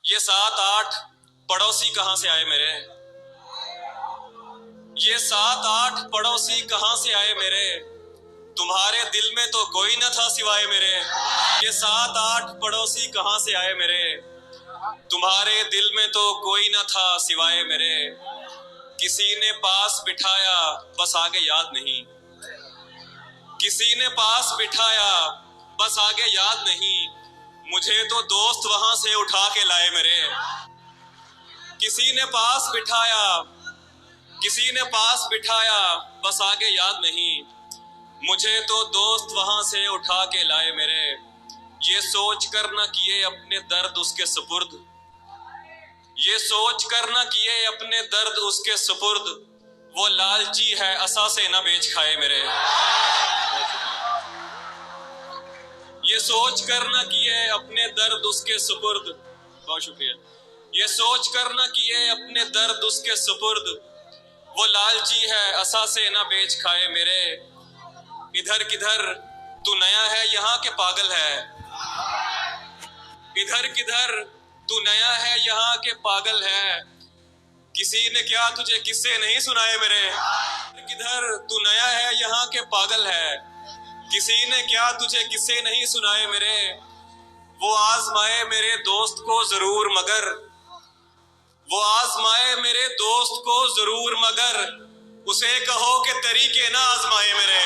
ये 7-8 पड़ोसी कहां से आए मेरे। ये 7-8 पड़ोसी कहां से आए मेरे। तुम्हारे दिल में तो कोई न था सिवाय मेरे। ये 7-8 पड़ोसी कहां से आए मेरे। तुम्हारे दिल में तो कोई न था सिवाय मेरे। किसी ने पास बिठाया बस आगे याद नहीं। किसी ने पास बिठाया बस आगे याद नहीं। मुझे तो दोस्त वहां से उठा के लाए मेरे। किसी ने पास बिठाया, किसी ने पास बिठाया बस आगे याद नहीं। मुझे तो दोस्त वहां से उठा के लाए मेरे। ये सोच कर न किए अपने दर्द उसके सुपुर्द। ये सोच कर न किए अपने दर्द उसके सुपुर्द। वो लालची है असा से न बेच खाए मेरे। ये सोच कर न किए अपने दर्द उसके सुपुर्द। बहुत शुक्रिया। ये सोच कर न किए अपने दर्द उसके सुपुर्द। वो लालची है असा से न बेच खाए मेरे। इधर किधर तू नया है यहाँ के पागल है। इधर किधर तू नया है यहाँ के पागल है। किसी ने क्या तुझे किस्से नहीं सुनाए मेरे। किधर तू नया है यहाँ के पागल है। किसी ने क्या तुझे किस्से नहीं सुनाए मेरे। वो आजमाए मेरे दोस्त को जरूर मगर, वो आजमाए मेरे दोस्त को जरूर मगर, उसे कहो कि तरीके ना आजमाए मेरे।